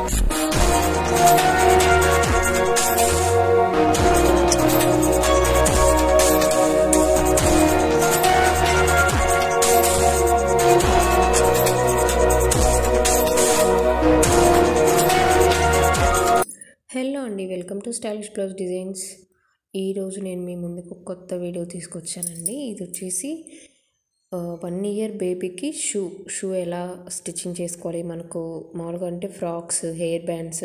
Hello అండి, welcome to stylish blouse designs. ఈరోజు నేను మీ ముందుకు కొత్త వీడియో తీసుకొచ్చానండి. ఇది వచ్చేసి 1 ఇయర్ బేబీకి షూ ఎలా స్టిచ్చింగ్ చేసుకోవాలి. మనకు మామూలుగా అంటే ఫ్రాక్స్, హెయిర్ బ్యాండ్స్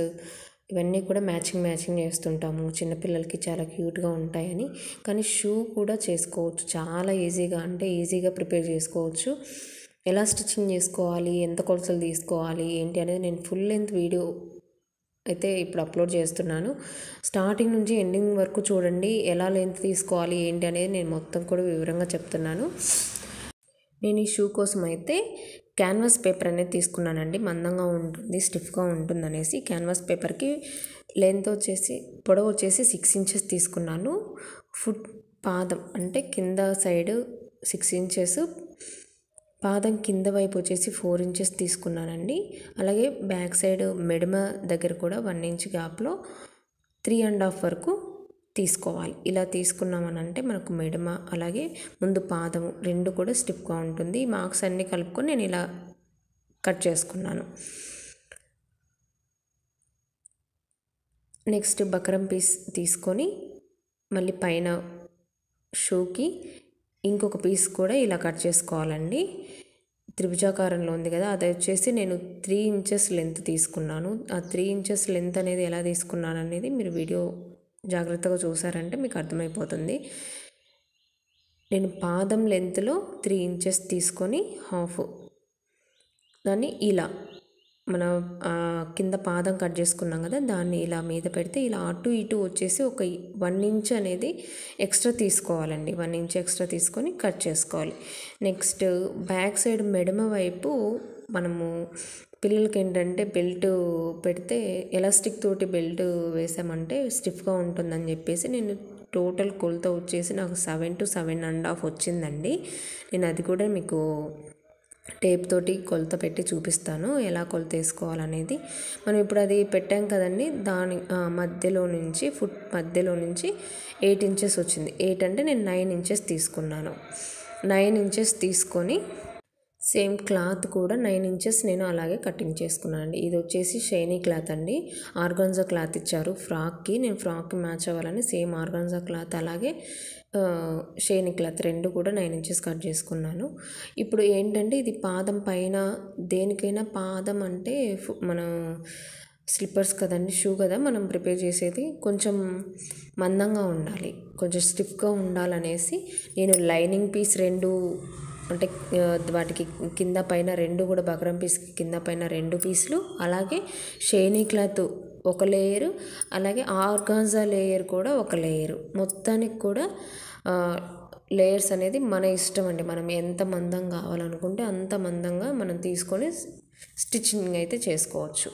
ఇవన్నీ కూడా మ్యాచింగ్ చేస్తుంటాము. చిన్నపిల్లలకి చాలా క్యూట్గా ఉంటాయని. కానీ షూ కూడా చేసుకోవచ్చు, చాలా ఈజీగా ప్రిపేర్ చేసుకోవచ్చు. ఎలా స్టిచ్చింగ్ చేసుకోవాలి, ఎంత కొలతలు తీసుకోవాలి ఏంటి అనేది నేను ఫుల్ లెంత్ వీడియో అయితే ఇప్పుడు అప్లోడ్ చేస్తున్నాను. స్టార్టింగ్ నుంచి ఎండింగ్ వరకు చూడండి. ఎలా లెంత్ తీసుకోవాలి ఏంటి అనేది నేను మొత్తం కూడా వివరంగా చెప్తున్నాను. నేను ఈ షూ కోసం అయితే క్యాన్వాస్ పేపర్ అనేది తీసుకున్నానండి. మందంగా ఉంటుంది, స్టిఫ్గా ఉంటుంది అనేసి క్యాన్వాస్ పేపర్కి పొడవు వచ్చేసి 6 ఇంచెస్ తీసుకున్నాను. ఫుట్ పాదం అంటే కింద సైడ్ 6 ఇంచెస్, పాదం కింద వైపు వచ్చేసి 4 ఇంచెస్ తీసుకున్నానండి. అలాగే బ్యాక్ సైడ్ మెడమ దగ్గర కూడా 1 ఇంచ్ గ్యాప్లో 3.5 వరకు తీసుకోవాలి. ఇలా తీసుకున్నామనంటే మనకు మెడమ అలాగే ముందు పాదము రెండు కూడా స్టిఫ్గా ఉంటుంది. మార్క్స్ అన్నీ కలుపుకొని నేను ఇలా కట్ చేసుకున్నాను. నెక్స్ట్ బక్రం పీస్ తీసుకొని మళ్ళీ పైన షూకి ఇంకొక పీస్ కూడా ఇలా కట్ చేసుకోవాలండి. త్రిభుజాకారంలో ఉంది కదా, అది వచ్చేసి నేను 3 ఇంచెస్ లెంత్ తీసుకున్నాను. ఆ 3 ఇంచెస్ లెంత్ అనేది ఎలా తీసుకున్నాను అనేది మీరు వీడియో జాగ్రత్తగా చూసారంటే మీకు అర్థమైపోతుంది. నేను పాదం లెంత్లో 3 ఇంచెస్ తీసుకొని హాఫ్ దాన్ని ఇలా మన కింద పాదం కట్ చేసుకున్నాం కదా, దాన్ని ఇలా మీద పెడితే ఇలా అటు ఇటు వచ్చేసి ఒక 1 ఇంచ్ అనేది ఎక్స్ట్రా తీసుకోవాలండి. 1 ఇంచ్ ఎక్స్ట్రా తీసుకొని కట్ చేసుకోవాలి. నెక్స్ట్ బ్యాక్ సైడ్ మెడమ వైపు మనము పిల్లలకి ఏంటంటే బెల్ట్ పెడితే ఎలాస్టిక్ తోటి బెల్ట్ వేసామంటే స్టిఫ్గా ఉంటుందని చెప్పేసి నేను టోటల్ కొలత వచ్చేసి నాకు 7 to 7.5 వచ్చిందండి. నేను అది కూడా మీకు టేప్ తోటి కొలత పెట్టి చూపిస్తాను ఎలా కొలత వేసుకోవాలనేది. మనం ఇప్పుడు అది పెట్టాం కదండి, దాని మధ్యలో నుంచి ఫుట్ మధ్యలో నుంచి 8 ఇంచెస్ వచ్చింది. 8 అంటే నేను 9 ఇంచెస్ తీసుకున్నాను. 9 ఇంచెస్ తీసుకొని సేమ్ క్లాత్ కూడా 9 ఇంచెస్ నేను అలాగే కటింగ్ చేసుకున్నాను అండి. ఇది వచ్చేసి షైనీ క్లాత్ అండి. ఆర్గాన్జా క్లాత్ ఇచ్చారు ఫ్రాక్కి. నేను ఫ్రాక్కి మ్యాచ్ అవ్వాలని సేమ్ ఆర్గాన్జా క్లాత్ అలాగే షైనీ క్లాత్ రెండు కూడా 9 ఇంచెస్ కట్ చేసుకున్నాను. ఇప్పుడు ఏంటంటే ఇది పాదం పైన దేనికైనా పాదం అంటే మనం స్లిప్పర్స్ కదండి, షూ కదా మనం ప్రిపేర్ చేసేది, కొంచెం మందంగా ఉండాలి, కొంచెం స్టిఫ్గా ఉండాలనేసి నేను లైనింగ్ పీస్ 2 అంటే వాటికి కింద పైన 2 కూడా బక్రం పీస్ కింద పైన 2 పీసులు, అలాగే షైనీ క్లాత్ ఒక లేయరు, అలాగే ఆర్గాన్జా లేయర్ కూడా ఒక లేయరు, మొత్తానికి కూడా లేయర్స్ అనేది మన ఇష్టం అండి. మనం ఎంత మందం కావాలనుకుంటే అంత మందంగా మనం తీసుకొని స్టిచ్చింగ్ అయితే చేసుకోవచ్చు.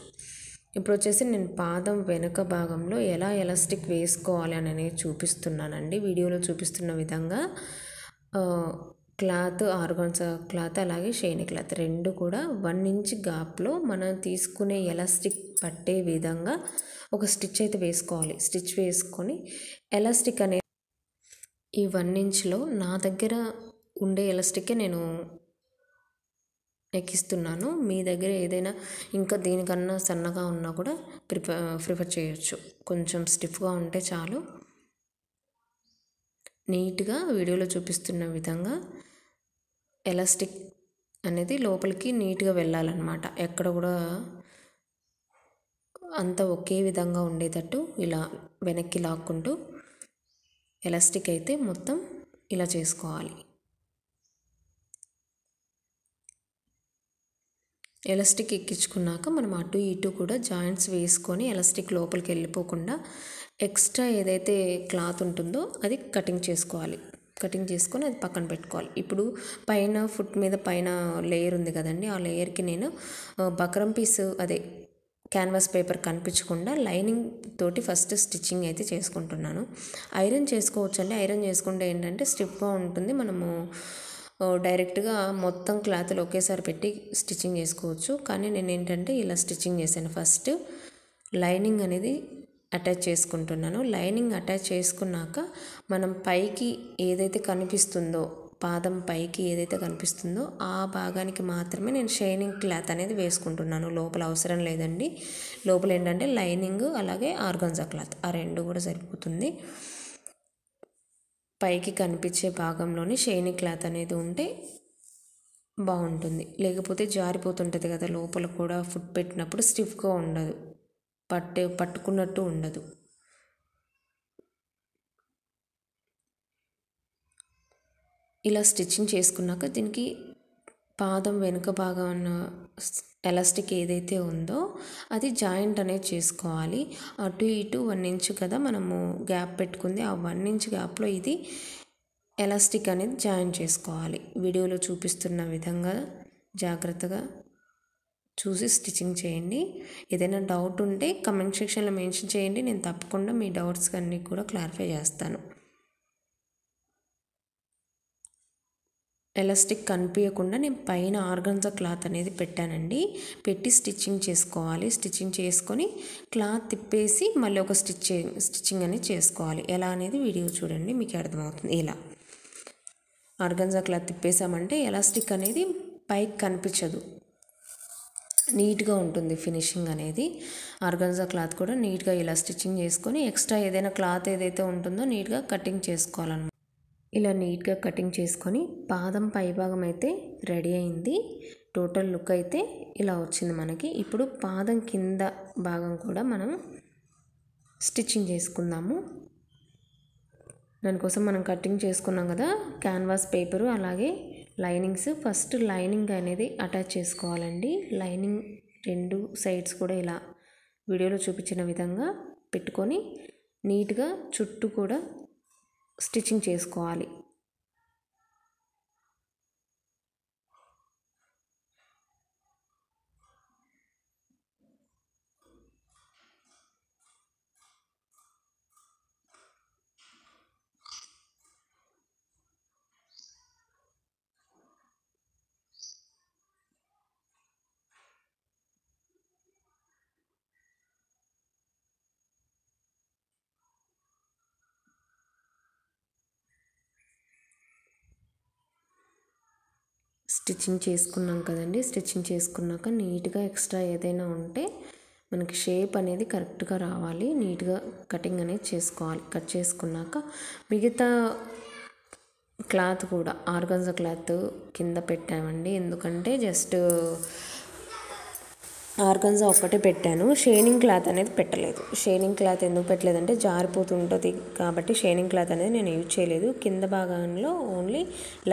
ఇప్పుడు వచ్చేసి నేను పాదం వెనక భాగంలో ఎలా ఎలాస్టిక్ వేసుకోవాలి అని అనేది చూపిస్తున్నానండి. వీడియోలో చూపిస్తున్న విధంగా క్లాత్ ఆర్గాన్జా క్లాత్ అలాగే షైనీ క్లాత్ రెండు కూడా 1 ఇంచ్ గ్యాప్లో మనం తీసుకునే ఎలాస్టిక్ పట్టే విధంగా ఒక స్టిచ్ అయితే వేసుకోవాలి. స్టిచ్ వేసుకొని ఎలాస్టిక్ అనే ఈ 1 ఇంచ్లో నా దగ్గర ఉండే ఎలాస్టిక్కే నేను ఎక్కిస్తున్నాను. మీ దగ్గర ఏదైనా ఇంకా దీనికన్నా సన్నగా ఉన్నా కూడా ప్రిఫర్ చేయొచ్చు. కొంచెం స్టిఫ్గా ఉంటే చాలు. నీట్గా వీడియోలో చూపిస్తున్న విధంగా ఎలాస్టిక్ అనేది లోపలికి నీట్గా వెళ్ళాలన్నమాట. ఎక్కడ కూడా అంతా ఒకే విధంగా ఉండేటట్టు ఇలా వెనక్కి లాక్కుంటూ ఎలాస్టిక్ అయితే మొత్తం ఇలా చేసుకోవాలి. ఎలాస్టిక్ ఎక్కించుకున్నాక మనం అటు ఇటు కూడా జాయింట్స్ వేసుకొని ఎలాస్టిక్ లోపలికి వెళ్ళిపోకుండా ఎక్స్ట్రా ఏదైతే క్లాత్ ఉంటుందో అది కటింగ్ చేసుకోవాలి. కటింగ్ చేసుకొని అది పక్కన పెట్టుకోవాలి. ఇప్పుడు పైన ఫుట్ మీద పైన లేయర్ ఉంది కదండి, ఆ లేయర్కి నేను బక్రం పీస్ అదే క్యాన్వాస్ పేపర్ కనిపించకుండా లైనింగ్ తోటి ఫస్ట్ స్టిచ్చింగ్ అయితే చేసుకుంటున్నాను. ఐరన్ చేసుకోవచ్చు అండి. ఐరన్ చేసుకుంటే ఏంటంటే స్టిఫ్గా ఉంటుంది, మనము డైరెక్ట్గా మొత్తం క్లాత్లు ఒకేసారి పెట్టి స్టిచ్చింగ్ చేసుకోవచ్చు. కానీ నేను ఏంటంటే ఇలా స్టిచ్చింగ్ చేశాను. ఫస్ట్ లైనింగ్ అనేది అటాచ్ చేసుకుంటున్నాను. లైనింగ్ అటాచ్ చేసుకున్నాక మనం పైకి ఏదైతే కనిపిస్తుందో, పాదం పైకి ఏదైతే కనిపిస్తుందో ఆ భాగానికి మాత్రమే నేను షైనింగ్ క్లాత్ అనేది వేసుకుంటున్నాను. లోపల అవసరం లేదండి. లోపల ఏంటంటే లైనింగ్ అలాగే ఆర్గాన్జా క్లాత్, ఆ రెండు కూడా సరిపోతుంది. పైకి కనిపించే భాగంలోని షైనింగ్ క్లాత్ అనేది ఉంటే బాగుంటుంది. లేకపోతే జారిపోతుంటుంది కదా, లోపల కూడా ఫుట్ పెట్టినప్పుడు స్టిఫ్గా ఉండదు, పట్టుకున్నట్టు ఉండదు. ఇలా స్టిచ్చింగ్ చేసుకున్నాక దీనికి పాదం వెనుక భాగం ఎలాస్టిక్ ఏదైతే ఉందో అది జాయింట్ అనేది చేసుకోవాలి. అటు ఇటు 1 ఇంచ్ కదా మనము గ్యాప్ పెట్టుకుంది, ఆ 1 ఇంచ్ గ్యాప్లో ఇది ఎలాస్టిక్ అనేది జాయిన్ చేసుకోవాలి. వీడియోలో చూపిస్తున్న విధంగా జాగ్రత్తగా చూసి స్టిచ్చింగ్ చేయండి. ఏదైనా డౌట్ ఉంటే కమెంట్ సెక్షన్లో మెన్షన్ చేయండి, నేను తప్పకుండా మీ డౌట్స్ అన్నీ కూడా క్లారిఫై చేస్తాను. ఎలాస్టిక్ కనిపించకుండా నేను పైన ఆర్గాన్జా క్లాత్ అనేది పెట్టానండి. పెట్టి స్టిచ్చింగ్ చేసుకోవాలి. స్టిచ్చింగ్ చేసుకొని క్లాత్ తిప్పేసి మళ్ళీ ఒక స్టిచ్చింగ్ అనేది చేసుకోవాలి. ఎలా అనేది వీడియో చూడండి, మీకు అర్థమవుతుంది. ఇలా ఆర్గాన్జా క్లాత్ తిప్పేసామంటే ఎలాస్టిక్ అనేది పైకి కనిపించదు, నీట్గా ఉంటుంది ఫినిషింగ్ అనేది. ఆర్గాన్జా క్లాత్ కూడా నీట్గా ఇలా స్టిచ్చింగ్ చేసుకొని ఎక్స్ట్రా ఏదైనా క్లాత్ ఏదైతే ఉంటుందో నీట్గా కటింగ్ చేసుకోవాలన్నమాట. ఇలా నీట్గా కటింగ్ చేసుకొని పాదం పైభాగం అయితే రెడీ అయింది. టోటల్ లుక్ అయితే ఇలా వచ్చింది మనకి. ఇప్పుడు పాదం కింద భాగం కూడా మనం స్టిచ్చింగ్ చేసుకుందాము. దానికోసం మనం కటింగ్ చేసుకున్నాం కదా క్యాన్వాస్ పేపరు అలాగే లైనింగ్స్. ఫస్ట్ లైనింగ్ అనేది అటాచ్ చేసుకోవాలండి. లైనింగ్ 2 సైడ్స్ కూడా ఇలా వీడియోలో చూపించిన విధంగా పెట్టుకొని నీట్గా చుట్టూ కూడా స్టిచ్చింగ్ చేసుకోవాలి. స్టిచ్చింగ్ చేసుకున్నాం కదండి. స్టిచ్చింగ్ చేసుకున్నాక నీట్గా ఎక్స్ట్రా ఏదైనా ఉంటే మనకి షేప్ అనేది కరెక్ట్గా రావాలి. నీట్గా కటింగ్ అనేది చేసుకోవాలి. కట్ చేసుకున్నాక మిగతా క్లాత్ కూడా ఆర్గాన్జా క్లాత్ కింద పెట్టామండి. ఎందుకంటే జస్ట్ ఆర్గాన్జా ఒక్కటే పెట్టాను, షైనింగ్ క్లాత్ అనేది పెట్టలేదు. షైనింగ్ క్లాత్ ఎందుకు పెట్టలేదంటే జారిపోతుంటుంది కాబట్టి షైనింగ్ క్లాత్ అనేది నేను యూజ్ చేయలేదు. కింద భాగంలో ఓన్లీ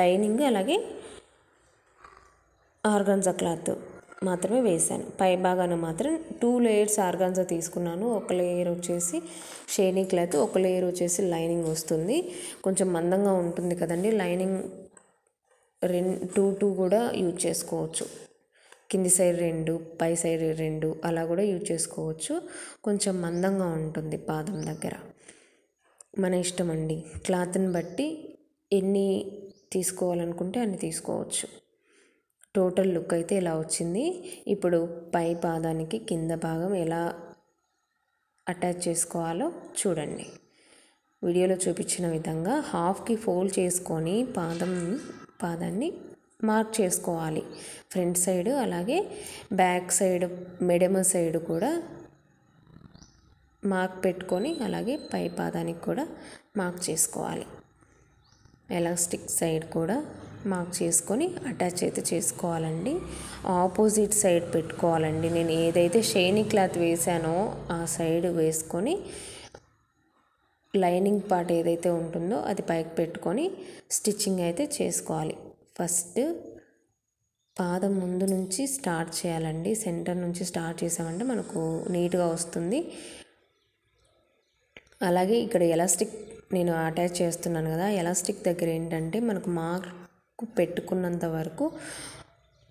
లైనింగ్ అలాగే ఆర్గాన్జా క్లాత్ మాత్రమే వేశాను. పై భాగాన మాత్రం 2 లేయర్స్ ఆర్గాన్జా తీసుకున్నాను. ఒక లేయర్ వచ్చేసి షైనింగ్ క్లాత్, ఒక లేయర్ వచ్చేసి లైనింగ్ వస్తుంది. కొంచెం మందంగా ఉంటుంది కదండి లైనింగ్. 2 కూడా యూజ్ చేసుకోవచ్చు. కింది సైడ్ 2, పై సైడ్ 2 అలా కూడా యూజ్ చేసుకోవచ్చు. కొంచెం మందంగా ఉంటుంది పాదం దగ్గర. మన ఇష్టం అండి, క్లాత్ని బట్టి ఎన్ని తీసుకోవాలనుకుంటే అన్ని తీసుకోవచ్చు. టోటల్ లుక్ అయితే ఇలా వచ్చింది. ఇప్పుడు పై పాదానికి కింద భాగం ఎలా అటాచ్ చేసుకోవాలో చూడండి. వీడియోలో చూపించిన విధంగా హాఫ్కి ఫోల్డ్ చేసుకొని పాదాన్ని మార్క్ చేసుకోవాలి. ఫ్రంట్ సైడ్ అలాగే బ్యాక్ సైడ్ మెడమ సైడ్ కూడా మార్క్ పెట్టుకొని అలాగే పై పాదానికి కూడా మార్క్ చేసుకోవాలి. ఎలాస్టిక్ సైడ్ కూడా మార్క్ చేసుకొని అటాచ్ అయితే చేసుకోవాలండి. ఆపోజిట్ సైడ్ పెట్టుకోవాలండి. నేను ఏదైతే షైనింగ్ క్లాత్ వేసానో ఆ సైడ్ వేసుకొని లైనింగ్ పార్ట్ ఏదైతే ఉంటుందో అది పైకి పెట్టుకొని స్టిచ్చింగ్ అయితే చేసుకోవాలి. ఫస్ట్ పాదం ముందు నుంచి స్టార్ట్ చేయాలండి. సెంటర్ నుంచి స్టార్ట్ చేసామంటే మనకు నీట్గా వస్తుంది. అలాగే ఇక్కడ ఎలాస్టిక్ నేను అటాచ్ చేస్తున్నాను కదా, ఎలాస్టిక్ దగ్గర ఏంటంటే మనకు మార్క్ పెట్టుకున్నంత వరకు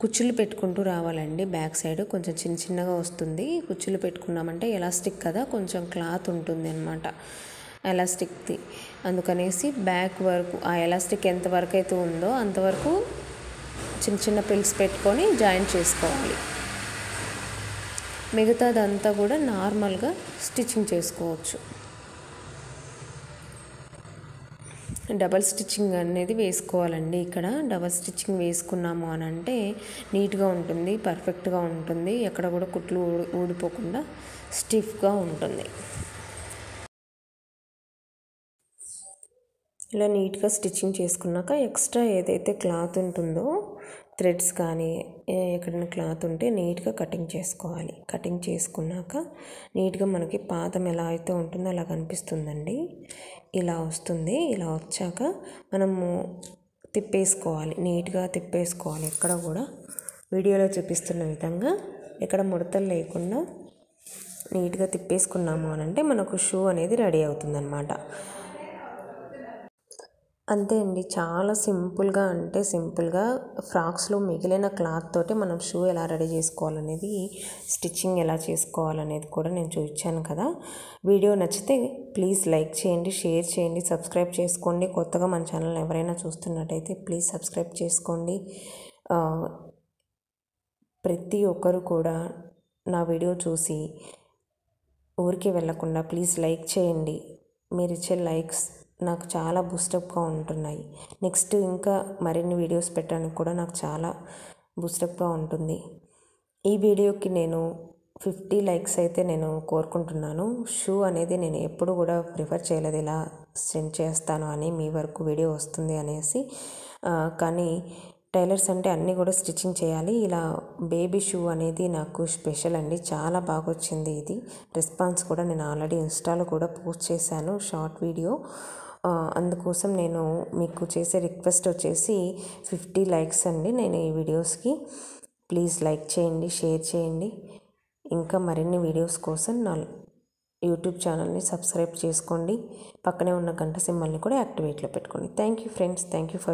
కుచ్చులు పెట్టుకుంటూ రావాలండి. బ్యాక్ సైడ్ కొంచెం చిన్నగా వస్తుంది. కుచ్చులు పెట్టుకున్నామంటే ఎలాస్టిక్ కదా కొంచెం క్లాత్ ఉంటుంది అన్నమాట. ఎలాస్టిక్ది. అందుకనేసి బ్యాక్ వరకు ఆ ఎలాస్టిక్ ఎంతవరకు అయితే ఉందో అంతవరకు చిన్న చిన్న పిల్స్ పెట్టుకొని జాయింట్ చేసుకోవాలి. మిగతాదంతా కూడా నార్మల్గా స్టిచ్చింగ్ చేసుకోవచ్చు. డబల్ స్టిచ్చింగ్ అనేది వేసుకోవాలండి. ఇక్కడ డబల్ స్టిచ్చింగ్ వేసుకున్నాము అని అంటే నీట్గా ఉంటుంది, పర్ఫెక్ట్గా ఉంటుంది, ఎక్కడ కూడా కుట్లు ఊడిపోకుండా స్టిఫ్గా ఉంటుంది. ఇలా నీట్గా స్టిచ్చింగ్ చేసుకున్నాక ఎక్స్ట్రా ఏదైతే క్లాత్ ఉంటుందో థ్రెడ్స్ కానీ ఎక్కడైనా క్లాత్ ఉంటే నీట్గా కటింగ్ చేసుకోవాలి. కటింగ్ చేసుకున్నాక నీట్గా మనకి పాదం ఎలా అయితే ఉంటుందో అలా కనిపిస్తుందండి. ఇలా వస్తుంది. ఇలా వచ్చాక మనము తిప్పేసుకోవాలి, నీట్గా తిప్పేసుకోవాలి. ఎక్కడ కూడా వీడియోలో చూపిస్తున్న విధంగా ఎక్కడ ముడతలు లేకుండా నీట్గా తిప్పేసుకున్నాము అని అంటే మనకు షూ అనేది రెడీ అవుతుందన్నమాట. అంతే అండి, చాలా సింపుల్గా అంటే సింపుల్గా ఫ్రాక్స్లో మిగిలిన క్లాత్ తోటి మనం షూ ఎలా రెడీ చేసుకోవాలనేది, స్టిచ్చింగ్ ఎలా చేసుకోవాలనేది కూడా నేను చూపించాను కదా. వీడియో నచ్చితే ప్లీజ్ లైక్ చేయండి, షేర్ చేయండి, సబ్స్క్రైబ్ చేసుకోండి. కొత్తగా మన ఛానల్ ఎవరైనా చూస్తున్నట్టయితే ప్లీజ్ సబ్స్క్రైబ్ చేసుకోండి. ప్రతి ఒక్కరు కూడా నా వీడియో చూసి ఊరికే వెళ్ళకుండా ప్లీజ్ లైక్ చేయండి. మీరు ఇచ్చే లైక్స్ నాకు చాలా బూస్టప్గా ఉంటున్నాయి. నెక్స్ట్ ఇంకా మరిన్ని వీడియోస్ పెట్టడానికి కూడా నాకు చాలా బూస్టప్గా ఉంటుంది. ఈ వీడియోకి నేను 50 లైక్స్ అయితే నేను కోరుకుంటున్నాను. షూ అనేది నేను ఎప్పుడు కూడా ప్రిఫర్ చేయలేదు ఇలా సెండ్ చేస్తాను అని, మీ వరకు వీడియో వస్తుంది అనేసి. కానీ టైలర్స్ అంటే అన్నీ కూడా స్టిచ్చింగ్ చేయాలి. ఇలా బేబీ షూ అనేది నాకు స్పెషల్ అండి. చాలా బాగా వచ్చింది ఇది రెస్పాన్స్ కూడా. నేను ఆల్రెడీ ఇన్స్టాలో కూడా పోస్ట్ చేశాను షార్ట్ వీడియో. అందుకోసం నేను మీకు చేసే రిక్వెస్ట్ వచ్చేసి 50 లైక్స్ అండి నేను ఈ వీడియోస్కి. ప్లీజ్ లైక్ చేయండి, షేర్ చేయండి. ఇంకా మరిన్ని వీడియోస్ కోసం నా యూట్యూబ్ ఛానల్ని సబ్స్క్రైబ్ చేసుకోండి. పక్కనే ఉన్న గంట సింబల్ని కూడా యాక్టివేట్లో పెట్టుకోండి. Thank you friends. Thank you for